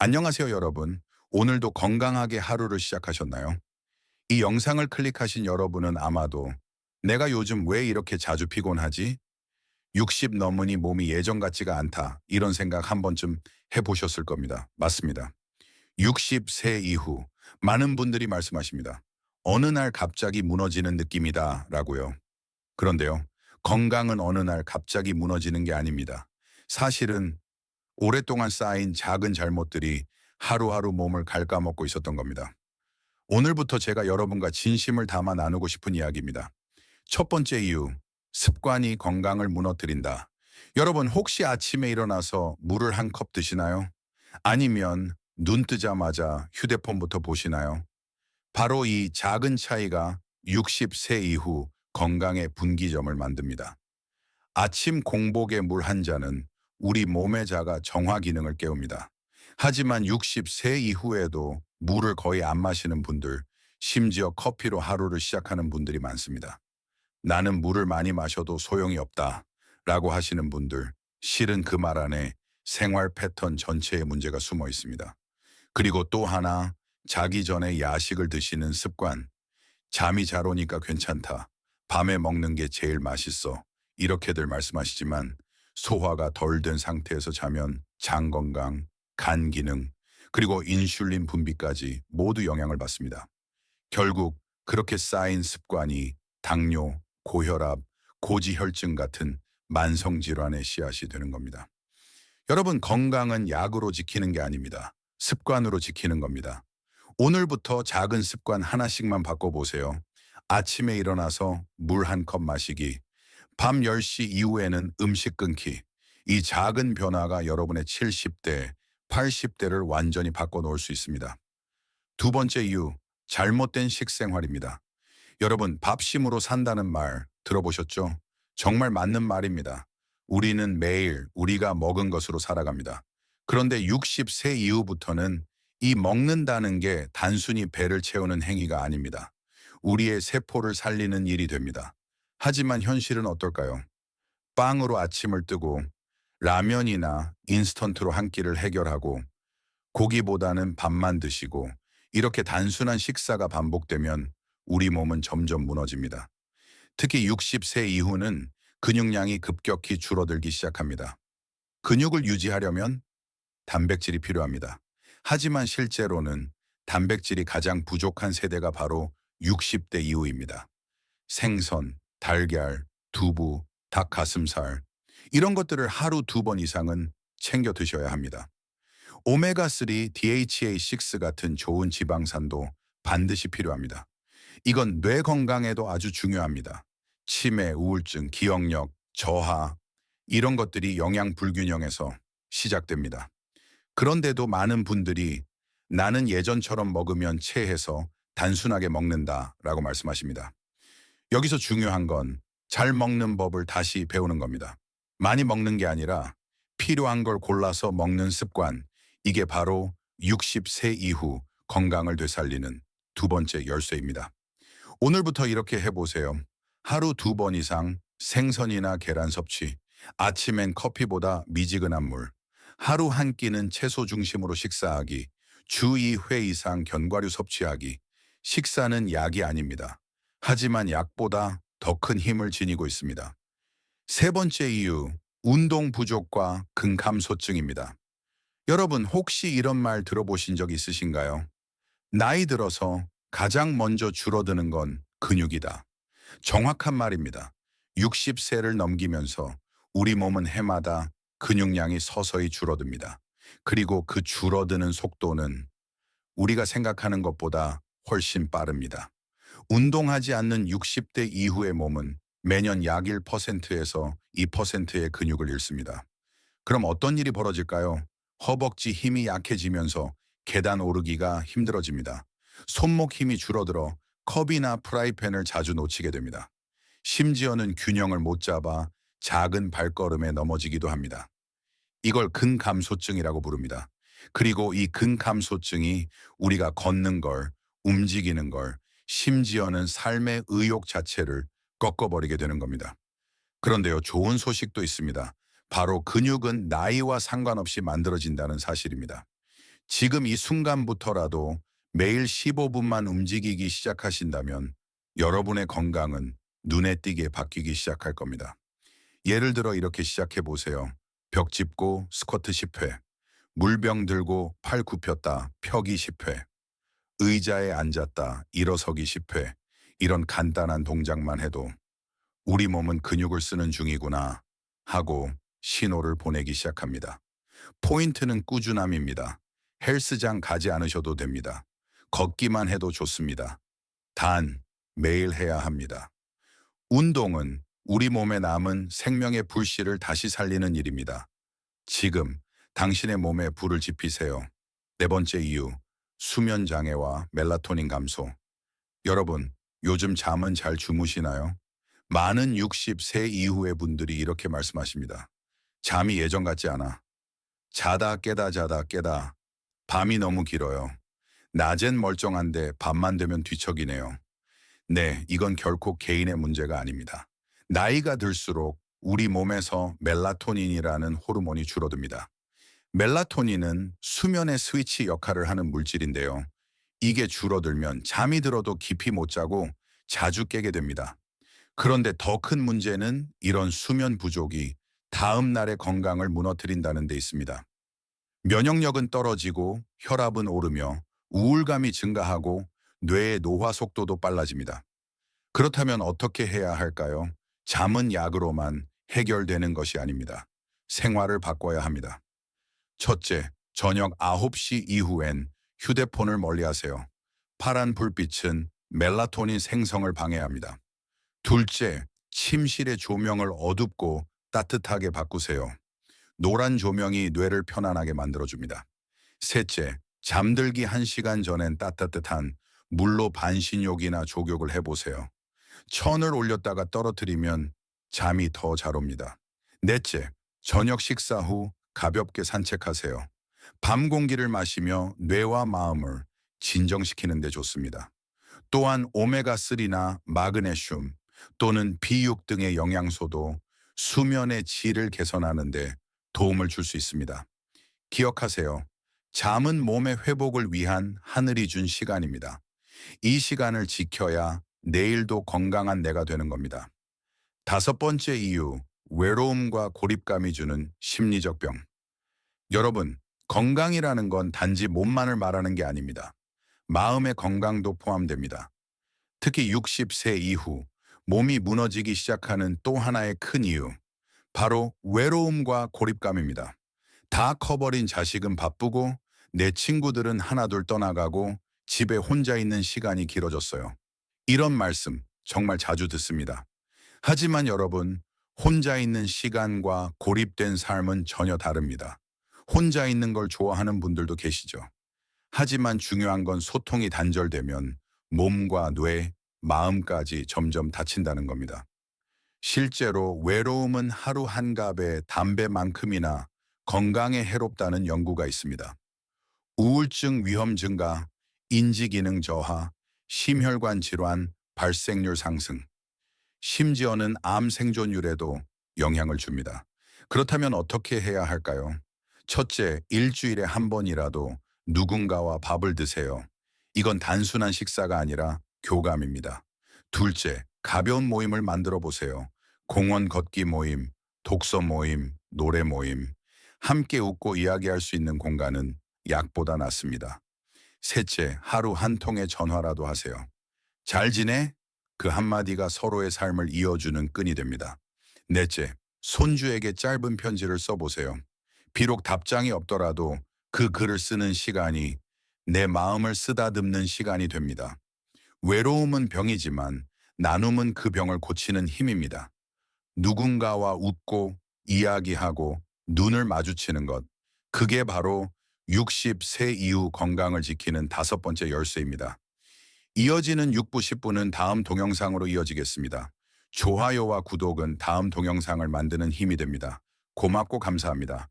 안녕하세요, 여러분. 오늘도 건강하게 하루를 시작하셨나요? 이 영상을 클릭하신 여러분은 아마도 내가 요즘 왜 이렇게 자주 피곤하지? 60 넘으니 몸이 예전 같지가 않다. 이런 생각 한 번쯤 해보셨을 겁니다. 맞습니다. 60세 이후 많은 분들이 말씀하십니다. 어느 날 갑자기 무너지는 느낌이다 라고요. 그런데요, 건강은 어느 날 갑자기 무너지는 게 아닙니다. 사실은 오랫동안 쌓인 작은 잘못들이 하루하루 몸을 갉아먹고 있었던 겁니다. 오늘부터 제가 여러분과 진심을 담아 나누고 싶은 이야기입니다. 첫 번째 이유, 습관이 건강을 무너뜨린다. 여러분 혹시 아침에 일어나서 물을 한 컵 드시나요? 아니면 눈 뜨자마자 휴대폰부터 보시나요? 바로 이 작은 차이가 60세 이후 건강의 분기점을 만듭니다. 아침 공복의 물 한 잔은 우리 몸의 자가 정화 기능을 깨웁니다. 하지만 60세 이후에도 물을 거의 안 마시는 분들, 심지어 커피로 하루를 시작하는 분들이 많습니다. 나는 물을 많이 마셔도 소용이 없다 라고 하시는 분들, 실은 그 말 안에 생활 패턴 전체의 문제가 숨어 있습니다. 그리고 또 하나, 자기 전에 야식을 드시는 습관. 잠이 잘 오니까 괜찮다. 밤에 먹는 게 제일 맛있어. 이렇게들 말씀하시지만 소화가 덜 된 상태에서 자면 장 건강, 간 기능, 그리고 인슐린 분비까지 모두 영향을 받습니다. 결국 그렇게 쌓인 습관이 당뇨, 고혈압, 고지혈증 같은 만성 질환의 씨앗이 되는 겁니다. 여러분, 건강은 약으로 지키는 게 아닙니다. 습관으로 지키는 겁니다. 오늘부터 작은 습관 하나씩만 바꿔보세요. 아침에 일어나서 물 한 컵 마시기, 밤 10시 이후에는 음식 끊기. 이 작은 변화가 여러분의 70대, 80대를 완전히 바꿔놓을 수 있습니다. 두 번째 이유, 잘못된 식생활입니다. 여러분, 밥심으로 산다는 말 들어보셨죠? 정말 맞는 말입니다. 우리는 매일 우리가 먹은 것으로 살아갑니다. 그런데 60세 이후부터는 이 먹는다는 게 단순히 배를 채우는 행위가 아닙니다. 우리의 세포를 살리는 일이 됩니다. 하지만 현실은 어떨까요? 빵으로 아침을 뜨고 라면이나 인스턴트로 한 끼를 해결하고 고기보다는 밥만 드시고 이렇게 단순한 식사가 반복되면 우리 몸은 점점 무너집니다. 특히 60세 이후는 근육량이 급격히 줄어들기 시작합니다. 근육을 유지하려면 단백질이 필요합니다. 하지만 실제로는 단백질이 가장 부족한 세대가 바로 60대 이후입니다. 생선, 달걀, 두부, 닭 가슴살 이런 것들을 하루 2번 이상은 챙겨 드셔야 합니다. 오메가3, DHA6 같은 좋은 지방산도 반드시 필요합니다. 이건 뇌 건강에도 아주 중요합니다. 치매, 우울증, 기억력, 저하 이런 것들이 영양 불균형에서 시작됩니다. 그런데도 많은 분들이 나는 예전처럼 먹으면 체해서 단순하게 먹는다라고 말씀하십니다. 여기서 중요한 건 잘 먹는 법을 다시 배우는 겁니다. 많이 먹는 게 아니라 필요한 걸 골라서 먹는 습관. 이게 바로 60세 이후 건강을 되살리는 두 번째 열쇠입니다. 오늘부터 이렇게 해보세요. 하루 2번 이상 생선이나 계란 섭취, 아침엔 커피보다 미지근한 물, 하루 한 끼는 채소 중심으로 식사하기, 주 2회 이상 견과류 섭취하기. 식사는 약이 아닙니다. 하지만 약보다 더 큰 힘을 지니고 있습니다. 세 번째 이유, 운동 부족과 근감소증입니다. 여러분 혹시 이런 말 들어보신 적 있으신가요? 나이 들어서 가장 먼저 줄어드는 건 근육이다. 정확한 말입니다. 60세를 넘기면서 우리 몸은 해마다 근육량이 서서히 줄어듭니다. 그리고 그 줄어드는 속도는 우리가 생각하는 것보다 훨씬 빠릅니다. 운동하지 않는 60대 이후의 몸은 매년 약 1%에서 2%의 근육을 잃습니다. 그럼 어떤 일이 벌어질까요? 허벅지 힘이 약해지면서 계단 오르기가 힘들어집니다. 손목 힘이 줄어들어 컵이나 프라이팬을 자주 놓치게 됩니다. 심지어는 균형을 못 잡아 작은 발걸음에 넘어지기도 합니다. 이걸 근감소증이라고 부릅니다. 그리고 이 근감소증이 우리가 걷는 걸, 움직이는 걸, 심지어는 삶의 의욕 자체를 꺾어버리게 되는 겁니다. 그런데요, 좋은 소식도 있습니다. 바로 근육은 나이와 상관없이 만들어진다는 사실입니다. 지금 이 순간부터라도 매일 15분만 움직이기 시작하신다면 여러분의 건강은 눈에 띄게 바뀌기 시작할 겁니다. 예를 들어 이렇게 시작해 보세요. 벽 짚고 스쿼트 10회, 물병 들고 팔 굽혔다 펴기 10회, 의자에 앉았다 일어서기 10회. 이런 간단한 동작만 해도 우리 몸은 근육을 쓰는 중이구나 하고 신호를 보내기 시작합니다. 포인트는 꾸준함입니다. 헬스장 가지 않으셔도 됩니다. 걷기만 해도 좋습니다. 단, 매일 해야 합니다. 운동은 우리 몸에 남은 생명의 불씨를 다시 살리는 일입니다. 지금 당신의 몸에 불을 지피세요. 네 번째 이유, 수면 장애와 멜라토닌 감소. 여러분, 요즘 잠은 잘 주무시나요? 많은 60세 이후의 분들이 이렇게 말씀하십니다. 잠이 예전 같지 않아. 자다 깨다 자다 깨다. 밤이 너무 길어요. 낮엔 멀쩡한데 밤만 되면 뒤척이네요. 네, 이건 결코 개인의 문제가 아닙니다. 나이가 들수록 우리 몸에서 멜라토닌이라는 호르몬이 줄어듭니다. 멜라토닌은 수면의 스위치 역할을 하는 물질인데요. 이게 줄어들면 잠이 들어도 깊이 못 자고 자주 깨게 됩니다. 그런데 더 큰 문제는 이런 수면 부족이 다음 날의 건강을 무너뜨린다는 데 있습니다. 면역력은 떨어지고 혈압은 오르며 우울감이 증가하고 뇌의 노화 속도도 빨라집니다. 그렇다면 어떻게 해야 할까요? 잠은 약으로만 해결되는 것이 아닙니다. 생활을 바꿔야 합니다. 첫째, 저녁 9시 이후엔 휴대폰을 멀리하세요. 파란 불빛은 멜라토닌 생성을 방해합니다. 둘째, 침실의 조명을 어둡고 따뜻하게 바꾸세요. 노란 조명이 뇌를 편안하게 만들어줍니다. 셋째, 잠들기 1시간 전엔 따뜻한 물로 반신욕이나 족욕을 해보세요. 천을 올렸다가 떨어뜨리면 잠이 더 잘 옵니다. 넷째, 저녁 식사 후 가볍게 산책하세요. 밤 공기를 마시며 뇌와 마음을 진정시키는 데 좋습니다. 또한 오메가3나 마그네슘 또는 B6 등의 영양소도 수면의 질을 개선하는 데 도움을 줄 수 있습니다. 기억하세요. 잠은 몸의 회복을 위한 하늘이 준 시간입니다. 이 시간을 지켜야 내일도 건강한 내가 되는 겁니다. 다섯 번째 이유, 외로움과 고립감이 주는 심리적 병. 여러분, 건강이라는 건 단지 몸만을 말하는 게 아닙니다. 마음의 건강도 포함됩니다. 특히 60세 이후 몸이 무너지기 시작하는 또 하나의 큰 이유, 바로 외로움과 고립감입니다. 다 커버린 자식은 바쁘고 내 친구들은 하나둘 떠나가고 집에 혼자 있는 시간이 길어졌어요. 이런 말씀 정말 자주 듣습니다. 하지만 여러분, 혼자 있는 시간과 고립된 삶은 전혀 다릅니다. 혼자 있는 걸 좋아하는 분들도 계시죠. 하지만 중요한 건 소통이 단절되면 몸과 뇌, 마음까지 점점 다친다는 겁니다. 실제로 외로움은 하루 한 갑의 담배만큼이나 건강에 해롭다는 연구가 있습니다. 우울증 위험 증가, 인지기능 저하, 심혈관 질환 발생률 상승, 심지어는 암 생존율에도 영향을 줍니다. 그렇다면 어떻게 해야 할까요? 첫째, 일주일에 한 번이라도 누군가와 밥을 드세요. 이건 단순한 식사가 아니라 교감입니다. 둘째, 가벼운 모임을 만들어 보세요. 공원 걷기 모임, 독서 모임, 노래 모임. 함께 웃고 이야기할 수 있는 공간은 약보다 낫습니다. 셋째, 하루 한 통의 전화라도 하세요. 잘 지내? 그 한마디가 서로의 삶을 이어주는 끈이 됩니다. 넷째, 손주에게 짧은 편지를 써보세요. 비록 답장이 없더라도 그 글을 쓰는 시간이 내 마음을 쓰다듬는 시간이 됩니다. 외로움은 병이지만 나눔은 그 병을 고치는 힘입니다. 누군가와 웃고 이야기하고 눈을 마주치는 것, 그게 바로 60세 이후 건강을 지키는 다섯 번째 열쇠입니다. 이어지는 6부 10부는 다음 동영상으로 이어지겠습니다. 좋아요와 구독은 다음 동영상을 만드는 힘이 됩니다. 고맙고 감사합니다.